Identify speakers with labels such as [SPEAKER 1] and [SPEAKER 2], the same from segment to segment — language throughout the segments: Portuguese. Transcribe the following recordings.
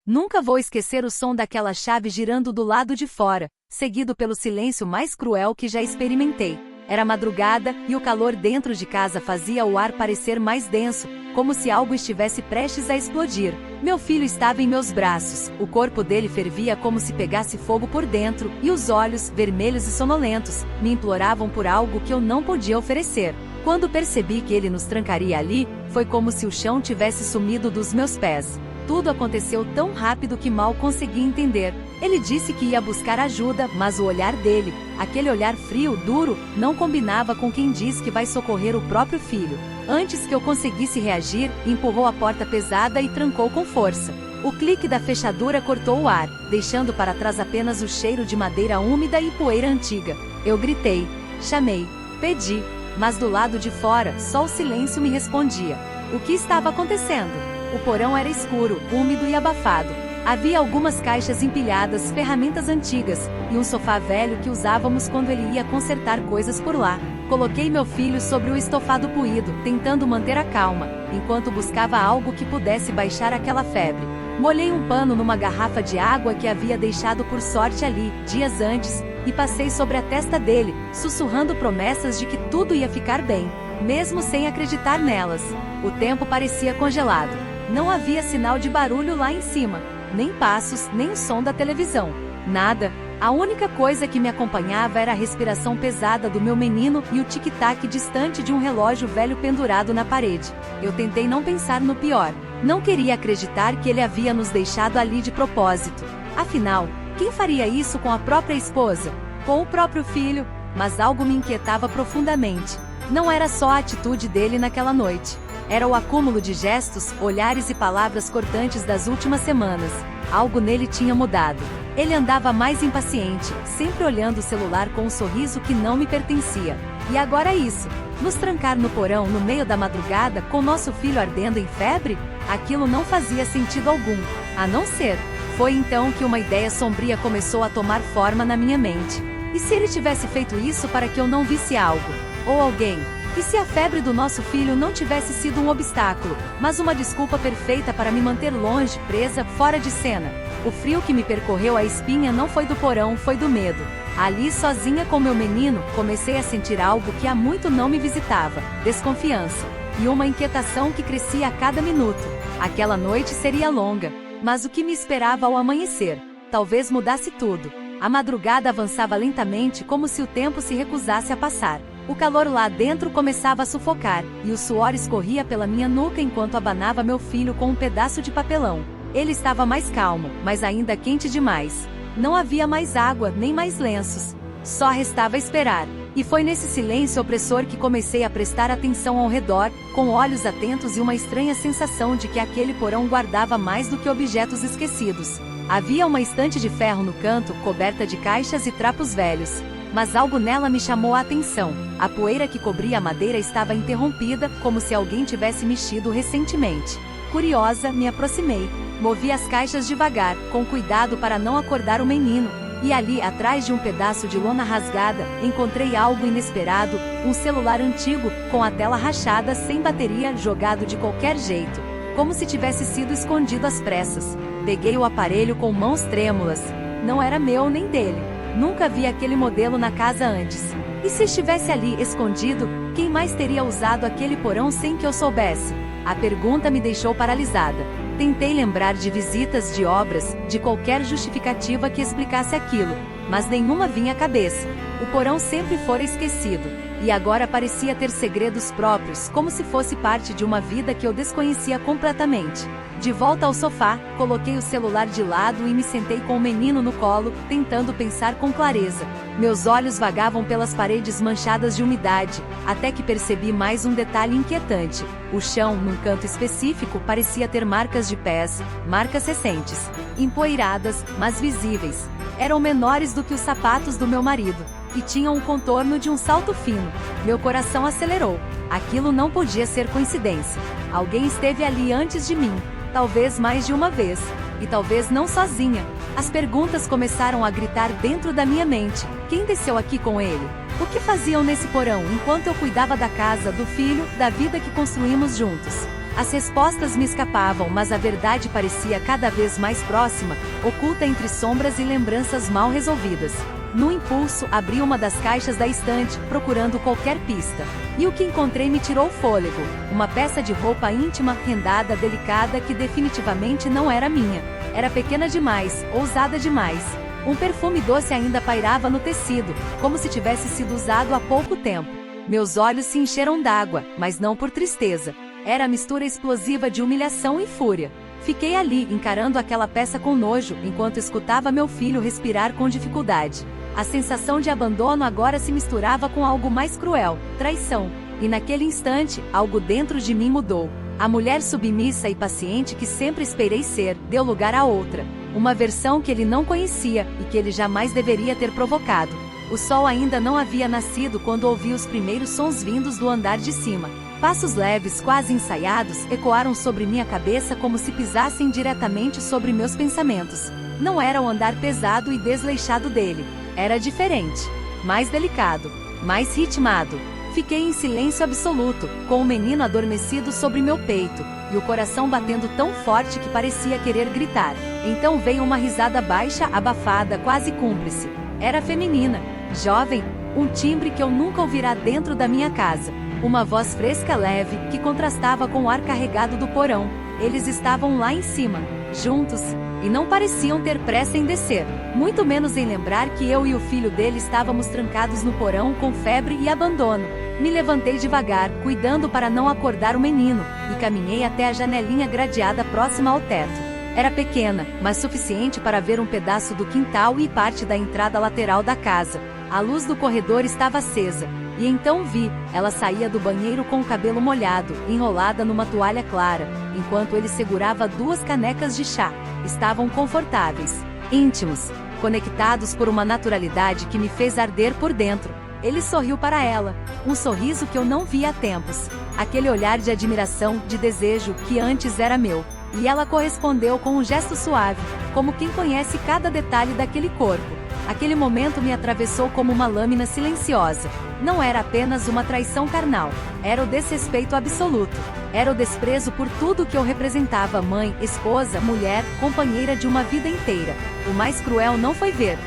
[SPEAKER 1] Nunca vou esquecer o som daquela chave girando do lado de fora, seguido pelo silêncio mais cruel que já experimentei. Era madrugada, e o calor dentro de casa fazia o ar parecer mais denso, como se algo estivesse prestes a explodir. Meu filho estava em meus braços, o corpo dele fervia como se pegasse fogo por dentro, e os olhos, vermelhos e sonolentos, me imploravam por algo que eu não podia oferecer. Quando percebi que ele nos trancaria ali, foi como se o chão tivesse sumido dos meus pés. Tudo aconteceu tão rápido que mal consegui entender. Ele disse que ia buscar ajuda, mas o olhar dele, aquele olhar frio, duro, não combinava com quem diz que vai socorrer o próprio filho. Antes que eu conseguisse reagir, empurrou a porta pesada e trancou com força. O clique da fechadura cortou o ar, deixando para trás apenas o cheiro de madeira úmida e poeira antiga. Eu gritei, chamei, pedi, mas do lado de fora, só o silêncio me respondia. O que estava acontecendo? O porão era escuro, úmido e abafado. Havia algumas caixas empilhadas, ferramentas antigas, e um sofá velho que usávamos quando ele ia consertar coisas por lá. Coloquei meu filho sobre o estofado poído, tentando manter a calma, enquanto buscava algo que pudesse baixar aquela febre. Molhei um pano numa garrafa de água que havia deixado por sorte ali, dias antes, e passei sobre a testa dele, sussurrando promessas de que tudo ia ficar bem, mesmo sem acreditar nelas. O tempo parecia congelado. Não havia sinal de barulho lá em cima, nem passos, nem o som da televisão. Nada. A única coisa que me acompanhava era a respiração pesada do meu menino e o tic-tac distante de um relógio velho pendurado na parede. Eu tentei não pensar no pior. Não queria acreditar que ele havia nos deixado ali de propósito. Afinal, quem faria isso com a própria esposa? Com o próprio filho? Mas algo me inquietava profundamente. Não era só a atitude dele naquela noite. Era o acúmulo de gestos, olhares e palavras cortantes das últimas semanas. Algo nele tinha mudado. Ele andava mais impaciente, sempre olhando o celular com um sorriso que não me pertencia. E agora isso. Nos trancar no porão no meio da madrugada, com nosso filho ardendo em febre? Aquilo não fazia sentido algum. A não ser. Foi então que uma ideia sombria começou a tomar forma na minha mente. E se ele tivesse feito isso para que eu não visse algo? Ou alguém? E se a febre do nosso filho não tivesse sido um obstáculo, mas uma desculpa perfeita para me manter longe, presa, fora de cena? O frio que me percorreu a espinha não foi do porão, foi do medo. Ali, sozinha com meu menino, comecei a sentir algo que há muito não me visitava: desconfiança. E uma inquietação que crescia a cada minuto. Aquela noite seria longa, mas o que me esperava ao amanhecer? Talvez mudasse tudo. A madrugada avançava lentamente, como se o tempo se recusasse a passar. O calor lá dentro começava a sufocar, e o suor escorria pela minha nuca enquanto abanava meu filho com um pedaço de papelão. Ele estava mais calmo, mas ainda quente demais. Não havia mais água, nem mais lenços. Só restava esperar. E foi nesse silêncio opressor que comecei a prestar atenção ao redor, com olhos atentos e uma estranha sensação de que aquele porão guardava mais do que objetos esquecidos. Havia uma estante de ferro no canto, coberta de caixas e trapos velhos. Mas algo nela me chamou a atenção. A poeira que cobria a madeira estava interrompida, como se alguém tivesse mexido recentemente. Curiosa, me aproximei. Movi as caixas devagar, com cuidado para não acordar o menino. E ali, atrás de um pedaço de lona rasgada, encontrei algo inesperado: um celular antigo, com a tela rachada, sem bateria, jogado de qualquer jeito, como se tivesse sido escondido às pressas. Peguei o aparelho com mãos trêmulas. Não era meu nem dele. Nunca vi aquele modelo na casa antes. E se estivesse ali, escondido, quem mais teria usado aquele porão sem que eu soubesse? A pergunta me deixou paralisada. Tentei lembrar de visitas, de obras, de qualquer justificativa que explicasse aquilo, mas nenhuma vinha à cabeça. O porão sempre fora esquecido, e agora parecia ter segredos próprios, como se fosse parte de uma vida que eu desconhecia completamente. De volta ao sofá, coloquei o celular de lado e me sentei com o menino no colo, tentando pensar com clareza. Meus olhos vagavam pelas paredes manchadas de umidade, até que percebi mais um detalhe inquietante. O chão, num canto específico, parecia ter marcas de pés, marcas recentes, empoeiradas, mas visíveis. Eram menores do que os sapatos do meu marido, e tinham o contorno de um salto fino. Meu coração acelerou. Aquilo não podia ser coincidência. Alguém esteve ali antes de mim. Talvez mais de uma vez, e talvez não sozinha. As perguntas começaram a gritar dentro da minha mente. Quem desceu aqui com ele? O que faziam nesse porão enquanto eu cuidava da casa, do filho, da vida que construímos juntos? As respostas me escapavam, mas a verdade parecia cada vez mais próxima, oculta entre sombras e lembranças mal resolvidas. No impulso, abri uma das caixas da estante, procurando qualquer pista. E o que encontrei me tirou o fôlego. Uma peça de roupa íntima, rendada, delicada, que definitivamente não era minha. Era pequena demais, ousada demais. Um perfume doce ainda pairava no tecido, como se tivesse sido usado há pouco tempo. Meus olhos se encheram d'água, mas não por tristeza. Era a mistura explosiva de humilhação e fúria. Fiquei ali, encarando aquela peça com nojo, enquanto escutava meu filho respirar com dificuldade. A sensação de abandono agora se misturava com algo mais cruel, traição. E naquele instante, algo dentro de mim mudou. A mulher submissa e paciente que sempre esperei ser, deu lugar a outra. Uma versão que ele não conhecia, e que ele jamais deveria ter provocado. O sol ainda não havia nascido quando ouvi os primeiros sons vindos do andar de cima. Passos leves, quase ensaiados, ecoaram sobre minha cabeça como se pisassem diretamente sobre meus pensamentos. Não era o andar pesado e desleixado dele. Era diferente. Mais delicado. Mais ritmado. Fiquei em silêncio absoluto, com o menino adormecido sobre meu peito, e o coração batendo tão forte que parecia querer gritar. Então veio uma risada baixa, abafada, quase cúmplice. Era feminina. Jovem, um timbre que eu nunca ouvirá dentro da minha casa. Uma voz fresca leve, que contrastava com o ar carregado do porão. Eles estavam lá em cima, juntos, e não pareciam ter pressa em descer, muito menos em lembrar que eu e o filho dele estávamos trancados no porão com febre e abandono. Me levantei devagar, cuidando para não acordar o menino, e caminhei até a janelinha gradeada próxima ao teto. Era pequena, mas suficiente para ver um pedaço do quintal e parte da entrada lateral da casa. A luz do corredor estava acesa, e então vi, ela saía do banheiro com o cabelo molhado, enrolada numa toalha clara, enquanto ele segurava 2 canecas de chá. Estavam confortáveis, íntimos, conectados por uma naturalidade que me fez arder por dentro. Ele sorriu para ela, um sorriso que eu não via há tempos. Aquele olhar de admiração, de desejo, que antes era meu. E ela correspondeu com um gesto suave, como quem conhece cada detalhe daquele corpo. Aquele momento me atravessou como uma lâmina silenciosa. Não era apenas uma traição carnal. Era o desrespeito absoluto. Era o desprezo por tudo que eu representava: mãe, esposa, mulher, companheira de uma vida inteira. O mais cruel não foi ver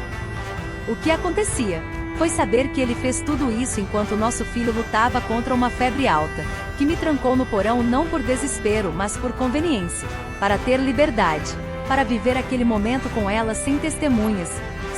[SPEAKER 1] o que acontecia. Foi saber que ele fez tudo isso enquanto nosso filho lutava contra uma febre alta, que me trancou no porão não por desespero, mas por conveniência. Para ter liberdade. Para viver aquele momento com ela sem testemunhas,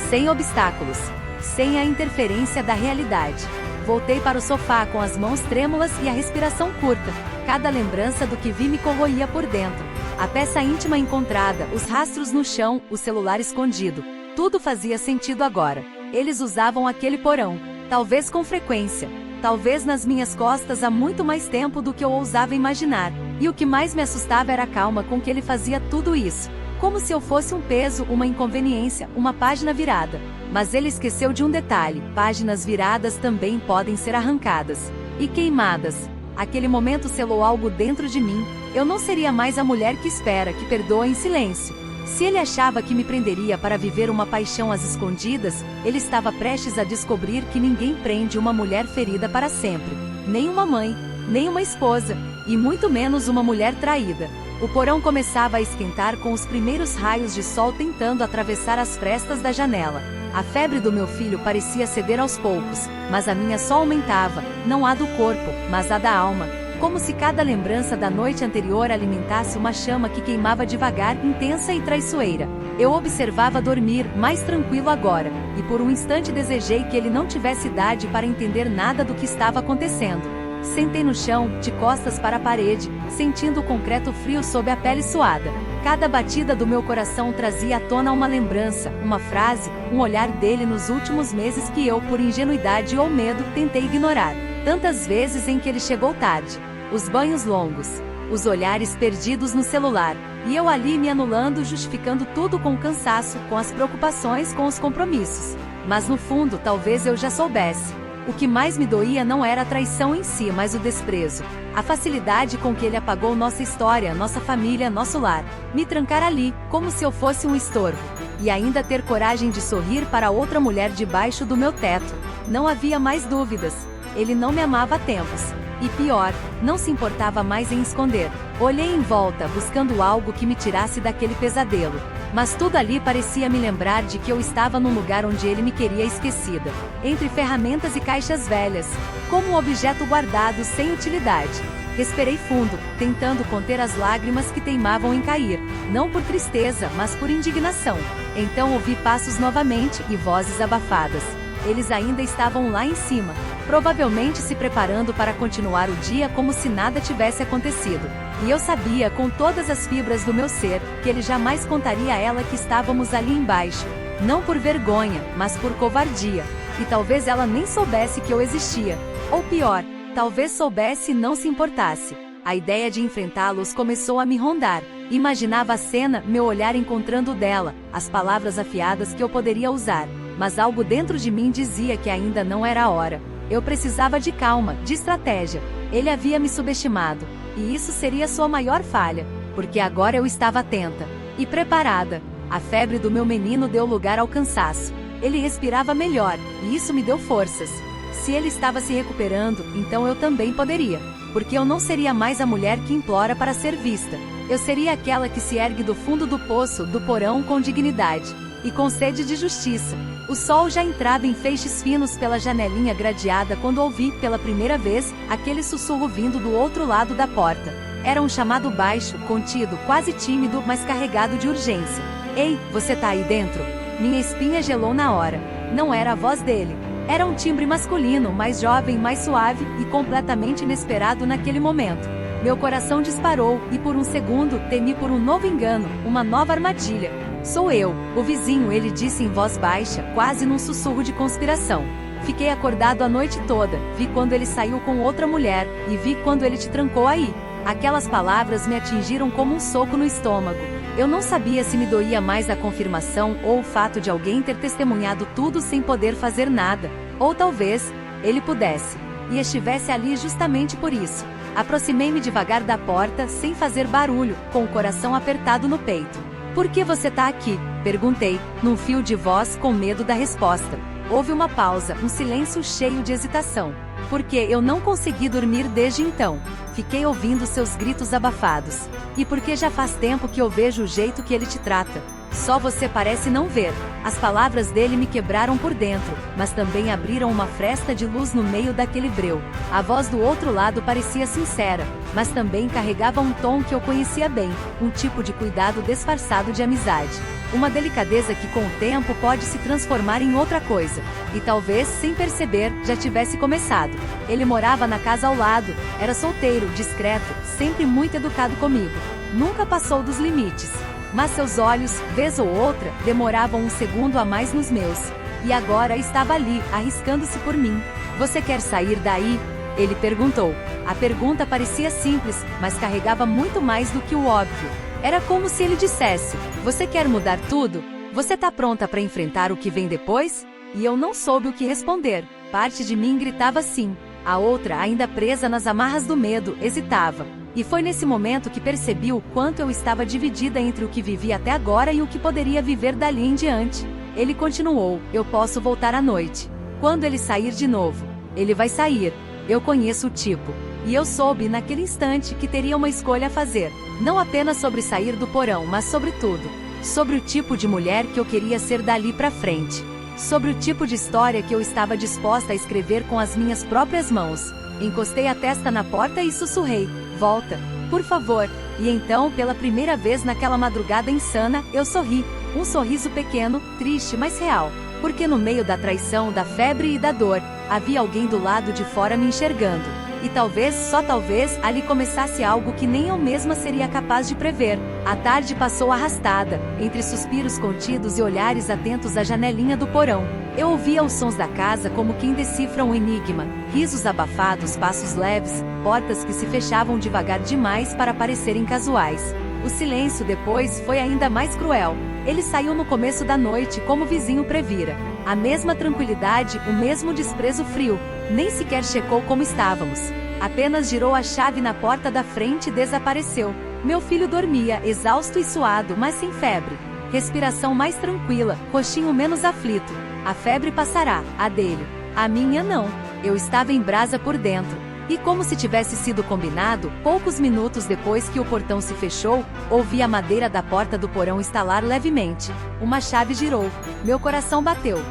[SPEAKER 1] sem obstáculos, sem a interferência da realidade. Voltei para o sofá com as mãos trêmulas e a respiração curta. Cada lembrança do que vi me corroía por dentro. A peça íntima encontrada, os rastros no chão, o celular escondido. Tudo fazia sentido agora. Eles usavam aquele porão, talvez com frequência, talvez nas minhas costas há muito mais tempo do que eu ousava imaginar. E o que mais me assustava era a calma com que ele fazia tudo isso. Como se eu fosse um peso, uma inconveniência, uma página virada. Mas ele esqueceu de um detalhe: páginas viradas também podem ser arrancadas e queimadas. Aquele momento selou algo dentro de mim. Eu não seria mais a mulher que espera, que perdoa em silêncio. Se ele achava que me prenderia para viver uma paixão às escondidas, ele estava prestes a descobrir que ninguém prende uma mulher ferida para sempre. Nem uma mãe, nem uma esposa, e muito menos uma mulher traída. O porão começava a esquentar com os primeiros raios de sol tentando atravessar as frestas da janela. A febre do meu filho parecia ceder aos poucos, mas a minha só aumentava, não a do corpo, mas a da alma. Como se cada lembrança da noite anterior alimentasse uma chama que queimava devagar, intensa e traiçoeira. Eu observava dormir, mais tranquilo agora, e por um instante desejei que ele não tivesse idade para entender nada do que estava acontecendo. Sentei no chão, de costas para a parede, sentindo o concreto frio sob a pele suada. Cada batida do meu coração trazia à tona uma lembrança, uma frase, um olhar dele nos últimos meses que eu, por ingenuidade ou medo, tentei ignorar. Tantas vezes em que ele chegou tarde. Os banhos longos, os olhares perdidos no celular, e eu ali me anulando, justificando tudo com o cansaço, com as preocupações, com os compromissos. Mas no fundo, talvez eu já soubesse. O que mais me doía não era a traição em si, mas o desprezo. A facilidade com que ele apagou nossa história, nossa família, nosso lar. Me trancar ali, como se eu fosse um estorvo. E ainda ter coragem de sorrir para outra mulher debaixo do meu teto. Não havia mais dúvidas. Ele não me amava há tempos. E pior, não se importava mais em esconder. Olhei em volta, buscando algo que me tirasse daquele pesadelo. Mas tudo ali parecia me lembrar de que eu estava num lugar onde ele me queria esquecida. Entre ferramentas e caixas velhas, como um objeto guardado sem utilidade. Respirei fundo, tentando conter as lágrimas que teimavam em cair, não por tristeza, mas por indignação. Então ouvi passos novamente e vozes abafadas. Eles ainda estavam lá em cima, provavelmente se preparando para continuar o dia como se nada tivesse acontecido. E eu sabia com todas as fibras do meu ser, que ele jamais contaria a ela que estávamos ali embaixo. Não por vergonha, mas por covardia. E talvez ela nem soubesse que eu existia. Ou pior, talvez soubesse e não se importasse. A ideia de enfrentá-los começou a me rondar. Imaginava a cena, meu olhar encontrando o dela, as palavras afiadas que eu poderia usar. Mas algo dentro de mim dizia que ainda não era a hora. Eu precisava de calma, de estratégia. Ele havia me subestimado. E isso seria sua maior falha. Porque agora eu estava atenta. E preparada. A febre do meu menino deu lugar ao cansaço. Ele respirava melhor, e isso me deu forças. Se ele estava se recuperando, então eu também poderia. Porque eu não seria mais a mulher que implora para ser vista. Eu seria aquela que se ergue do fundo do poço, do porão com dignidade. E com sede de justiça. O sol já entrava em feixes finos pela janelinha gradeada quando ouvi, pela primeira vez, aquele sussurro vindo do outro lado da porta. Era um chamado baixo, contido, quase tímido, mas carregado de urgência. Ei, você tá aí dentro? Minha espinha gelou na hora. Não era a voz dele. Era um timbre masculino, mais jovem, mais suave, e completamente inesperado naquele momento. Meu coração disparou, e por um segundo, temi por um novo engano, uma nova armadilha. Sou eu, o vizinho, ele disse em voz baixa, quase num sussurro de conspiração. Fiquei acordado a noite toda, vi quando ele saiu com outra mulher, e vi quando ele te trancou aí. Aquelas palavras me atingiram como um soco no estômago. Eu não sabia se me doía mais a confirmação ou o fato de alguém ter testemunhado tudo sem poder fazer nada. Ou talvez, ele pudesse. E estivesse ali justamente por isso. Aproximei-me devagar da porta, sem fazer barulho, com o coração apertado no peito. Por que você tá aqui? Perguntei, num fio de voz com medo da resposta. Houve uma pausa, um silêncio cheio de hesitação. Porque eu não consegui dormir desde então. Fiquei ouvindo seus gritos abafados. E porque já faz tempo que eu vejo o jeito que ele te trata. Só você parece não ver. As palavras dele me quebraram por dentro, mas também abriram uma fresta de luz no meio daquele breu. A voz do outro lado parecia sincera, mas também carregava um tom que eu conhecia bem, um tipo de cuidado disfarçado de amizade. Uma delicadeza que com o tempo pode se transformar em outra coisa. E talvez, sem perceber, já tivesse começado. Ele morava na casa ao lado, era solteiro, discreto, sempre muito educado comigo. Nunca passou dos limites. Mas seus olhos, vez ou outra, demoravam um segundo a mais nos meus. E agora estava ali, arriscando-se por mim. Você quer sair daí? Ele perguntou. A pergunta parecia simples, mas carregava muito mais do que o óbvio. Era como se ele dissesse: você quer mudar tudo? Você tá pronta para enfrentar o que vem depois? E eu não soube o que responder. Parte de mim gritava sim. A outra, ainda presa nas amarras do medo, hesitava. E foi nesse momento que percebi o quanto eu estava dividida entre o que vivi até agora e o que poderia viver dali em diante. Ele continuou: eu posso voltar à noite. Quando ele sair de novo. Ele vai sair. Eu conheço o tipo. E eu soube naquele instante que teria uma escolha a fazer. Não apenas sobre sair do porão, mas sobre tudo. Sobre o tipo de mulher que eu queria ser dali pra frente. Sobre o tipo de história que eu estava disposta a escrever com as minhas próprias mãos. Encostei a testa na porta e sussurrei: volta, por favor. E então, pela primeira vez naquela madrugada insana, eu sorri. Um sorriso pequeno, triste, mas real. Porque no meio da traição, da febre e da dor, havia alguém do lado de fora me enxergando. E talvez, só talvez, ali começasse algo que nem eu mesma seria capaz de prever. A tarde passou arrastada, entre suspiros contidos e olhares atentos à janelinha do porão. Eu ouvia os sons da casa como quem decifra um enigma, risos abafados, passos leves, portas que se fechavam devagar demais para parecerem casuais. O silêncio depois foi ainda mais cruel. Ele saiu no começo da noite como o vizinho previra. A mesma tranquilidade, o mesmo desprezo frio. Nem sequer checou como estávamos. Apenas girou a chave na porta da frente e desapareceu. Meu filho dormia, exausto e suado, mas sem febre. Respiração mais tranquila, rostinho menos aflito. A febre passará, a dele. A minha não. Eu estava em brasa por dentro. E como se tivesse sido combinado, poucos minutos depois que o portão se fechou, ouvi a madeira da porta do porão estalar levemente. Uma chave girou. Meu coração bateu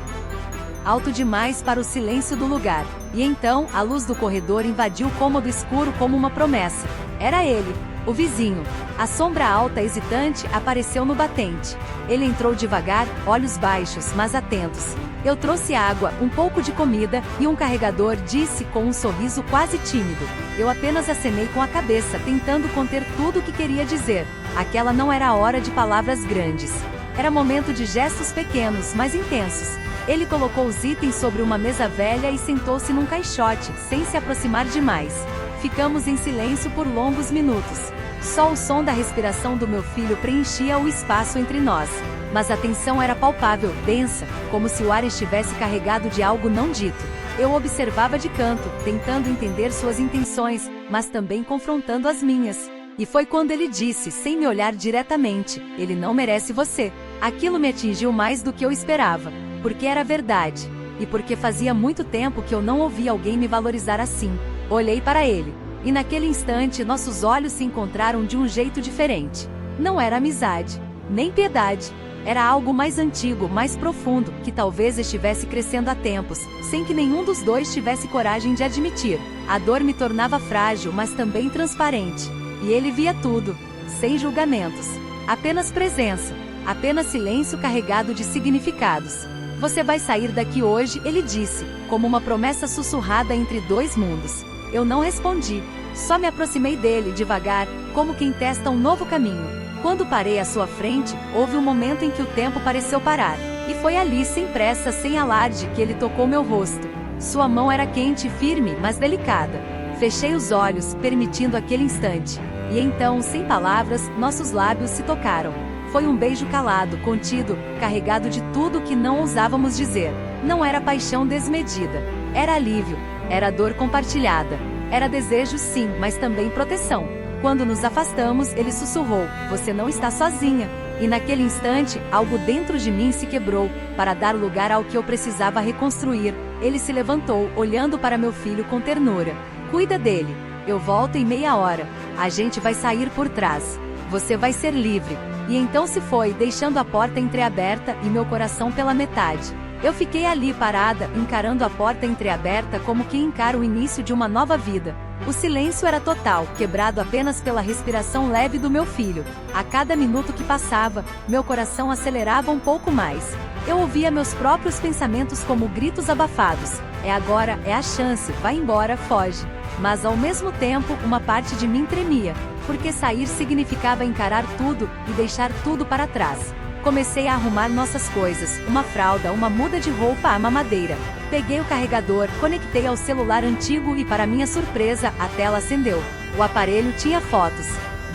[SPEAKER 1] alto demais para o silêncio do lugar. E então, a luz do corredor invadiu o cômodo escuro como uma promessa. Era ele, o vizinho. A sombra alta hesitante apareceu no batente. Ele entrou devagar, olhos baixos, mas atentos. Eu trouxe água, um pouco de comida, e um carregador, disse com um sorriso quase tímido. Eu apenas acenei com a cabeça, tentando conter tudo o que queria dizer. Aquela não era a hora de palavras grandes. Era momento de gestos pequenos, mas intensos. Ele colocou os itens sobre uma mesa velha e sentou-se num caixote, sem se aproximar demais. Ficamos em silêncio por longos minutos. Só o som da respiração do meu filho preenchia o espaço entre nós. Mas a tensão era palpável, densa, como se o ar estivesse carregado de algo não dito. Eu observava de canto, tentando entender suas intenções, mas também confrontando as minhas. E foi quando ele disse, sem me olhar diretamente: "Ele não merece você." Aquilo me atingiu mais do que eu esperava. Porque era verdade. E porque fazia muito tempo que eu não ouvia alguém me valorizar assim. Olhei para ele. E naquele instante nossos olhos se encontraram de um jeito diferente. Não era amizade, nem piedade. Era algo mais antigo, mais profundo, que talvez estivesse crescendo há tempos, sem que nenhum dos dois tivesse coragem de admitir. A dor me tornava frágil, mas também transparente. E ele via tudo, sem julgamentos. Apenas presença. Apenas silêncio carregado de significados. "Você vai sair daqui hoje", ele disse, como uma promessa sussurrada entre dois mundos. Eu não respondi. Só me aproximei dele devagar, como quem testa um novo caminho. Quando parei à sua frente, houve um momento em que o tempo pareceu parar. E foi ali, sem pressa, sem alarde, que ele tocou meu rosto. Sua mão era quente e firme, mas delicada. Fechei os olhos, permitindo aquele instante. E então, sem palavras, nossos lábios se tocaram. Foi um beijo calado, contido, carregado de tudo que não ousávamos dizer. Não era paixão desmedida. Era alívio. Era dor compartilhada. Era desejo, sim, mas também proteção. Quando nos afastamos, ele sussurrou: "Você não está sozinha." E naquele instante, algo dentro de mim se quebrou, para dar lugar ao que eu precisava reconstruir. Ele se levantou, olhando para meu filho com ternura. "Cuida dele. Eu volto em meia hora. A gente vai sair por trás. Você vai ser livre." E então se foi, deixando a porta entreaberta e meu coração pela metade. Eu fiquei ali parada, encarando a porta entreaberta como quem encara o início de uma nova vida. O silêncio era total, quebrado apenas pela respiração leve do meu filho. A cada minuto que passava, meu coração acelerava um pouco mais. Eu ouvia meus próprios pensamentos como gritos abafados. "É agora, é a chance, vai embora, foge." Mas ao mesmo tempo, uma parte de mim tremia, porque sair significava encarar tudo e deixar tudo para trás. Comecei a arrumar nossas coisas, uma fralda, uma muda de roupa, a mamadeira. Peguei o carregador, conectei ao celular antigo e, para minha surpresa, a tela acendeu. O aparelho tinha fotos,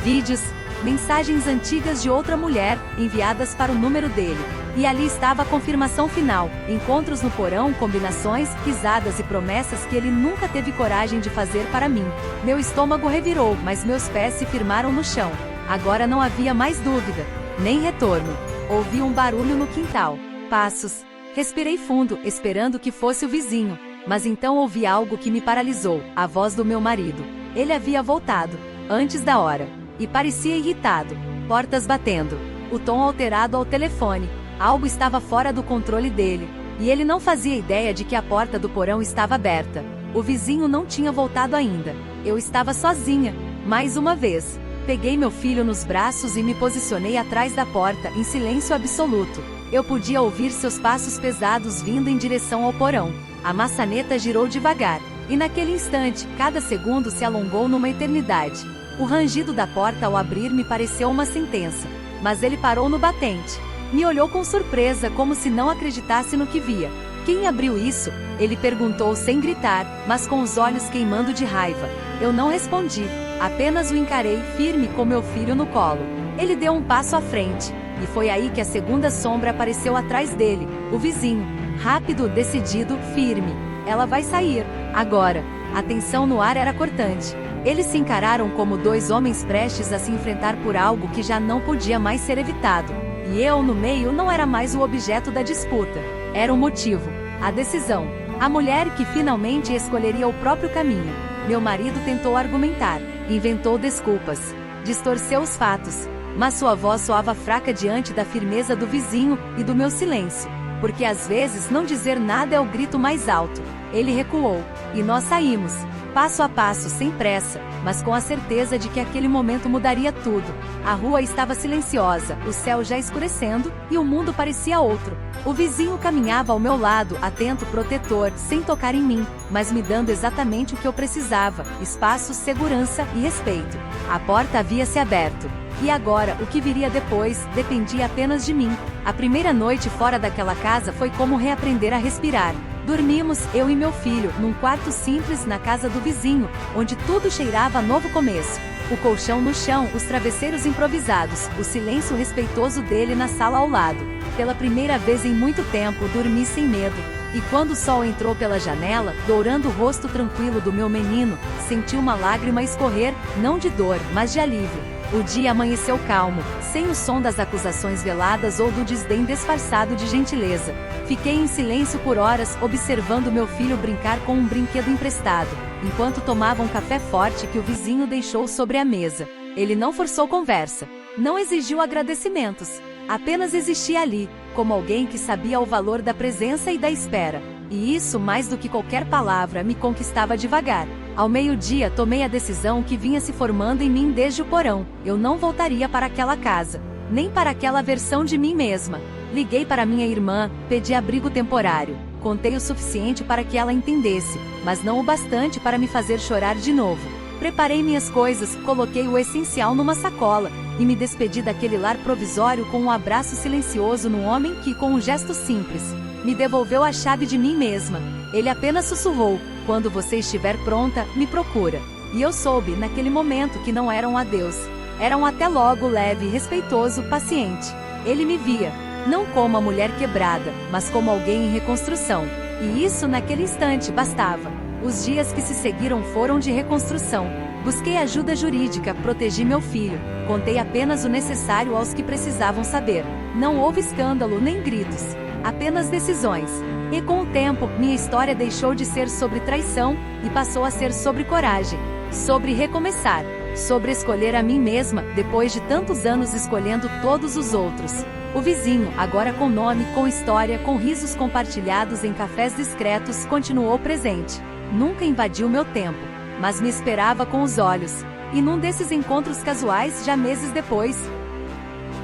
[SPEAKER 1] vídeos, mensagens antigas de outra mulher, enviadas para o número dele. E ali estava a confirmação final: encontros no porão, combinações, risadas e promessas que ele nunca teve coragem de fazer para mim. Meu estômago revirou, mas meus pés se firmaram no chão. Agora não havia mais dúvida, nem retorno. Ouvi um barulho no quintal. Passos. Respirei fundo, esperando que fosse o vizinho. Mas então ouvi algo que me paralisou: a voz do meu marido. Ele havia voltado, antes da hora. E parecia irritado. Portas batendo. O tom alterado ao telefone. Algo estava fora do controle dele. E ele não fazia ideia de que a porta do porão estava aberta. O vizinho não tinha voltado ainda. Eu estava sozinha. Mais uma vez. Peguei meu filho nos braços e me posicionei atrás da porta, em silêncio absoluto. Eu podia ouvir seus passos pesados vindo em direção ao porão. A maçaneta girou devagar. E naquele instante, cada segundo se alongou numa eternidade. O rangido da porta ao abrir me pareceu uma sentença. Mas ele parou no batente. Me olhou com surpresa, como se não acreditasse no que via. "Quem abriu isso?" ele perguntou sem gritar, mas com os olhos queimando de raiva. Eu não respondi. Apenas o encarei, firme com meu filho no colo. Ele deu um passo à frente. E foi aí que a segunda sombra apareceu atrás dele, o vizinho. Rápido, decidido, firme. "Ela vai sair. Agora." A tensão no ar era cortante. Eles se encararam como dois homens prestes a se enfrentar por algo que já não podia mais ser evitado. E eu, no meio, não era mais o objeto da disputa. Era o motivo, a decisão. A mulher que finalmente escolheria o próprio caminho. Meu marido tentou argumentar, inventou desculpas, distorceu os fatos, mas sua voz soava fraca diante da firmeza do vizinho e do meu silêncio, porque às vezes não dizer nada é o grito mais alto. Ele recuou, e nós saímos, passo a passo, sem pressa, mas com a certeza de que aquele momento mudaria tudo. A rua estava silenciosa, o céu já escurecendo, e o mundo parecia outro. O vizinho caminhava ao meu lado, atento, protetor, sem tocar em mim, mas me dando exatamente o que eu precisava: espaço, segurança e respeito. A porta havia se aberto. E agora, o que viria depois, dependia apenas de mim. A primeira noite fora daquela casa foi como reaprender a respirar. Dormimos, eu e meu filho, num quarto simples na casa do vizinho, onde tudo cheirava a novo começo. O colchão no chão, os travesseiros improvisados, o silêncio respeitoso dele na sala ao lado. Pela primeira vez em muito tempo, dormi sem medo. E quando o sol entrou pela janela, dourando o rosto tranquilo do meu menino, senti uma lágrima escorrer, não de dor, mas de alívio. O dia amanheceu calmo, sem o som das acusações veladas ou do desdém disfarçado de gentileza. Fiquei em silêncio por horas, observando meu filho brincar com um brinquedo emprestado, enquanto tomava um café forte que o vizinho deixou sobre a mesa. Ele não forçou conversa, não exigiu agradecimentos, apenas existia ali, como alguém que sabia o valor da presença e da espera. E isso, mais do que qualquer palavra, me conquistava devagar. Ao meio-dia tomei a decisão que vinha se formando em mim desde o porão: eu não voltaria para aquela casa, nem para aquela versão de mim mesma. Liguei para minha irmã, pedi abrigo temporário, contei o suficiente para que ela entendesse, mas não o bastante para me fazer chorar de novo. Preparei minhas coisas, coloquei o essencial numa sacola, e me despedi daquele lar provisório com um abraço silencioso num homem que, com um gesto simples, me devolveu a chave de mim mesma. Ele apenas sussurrou: quando você estiver pronta, me procura. E eu soube, naquele momento, que não era um adeus. Era um até logo, leve, respeitoso, paciente. Ele me via, não como a mulher quebrada, mas como alguém em reconstrução. E isso, naquele instante, bastava. Os dias que se seguiram foram de reconstrução. Busquei ajuda jurídica, protegi meu filho, contei apenas o necessário aos que precisavam saber. Não houve escândalo nem gritos, apenas decisões. E com o tempo, minha história deixou de ser sobre traição e passou a ser sobre coragem, sobre recomeçar, sobre escolher a mim mesma, depois de tantos anos escolhendo todos os outros. O vizinho, agora com nome, com história, com risos compartilhados em cafés discretos, continuou presente. Nunca invadiu meu tempo, mas me esperava com os olhos. E num desses encontros casuais, já meses depois,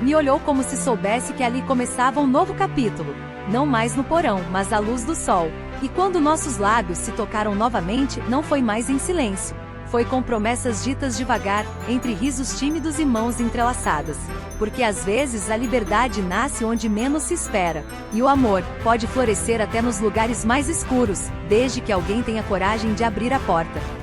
[SPEAKER 1] me olhou como se soubesse que ali começava um novo capítulo. Não mais no porão, mas à luz do sol. E quando nossos lábios se tocaram novamente, não foi mais em silêncio. Foi com promessas ditas devagar, entre risos tímidos e mãos entrelaçadas. Porque às vezes a liberdade nasce onde menos se espera. E o amor pode florescer até nos lugares mais escuros, desde que alguém tenha coragem de abrir a porta.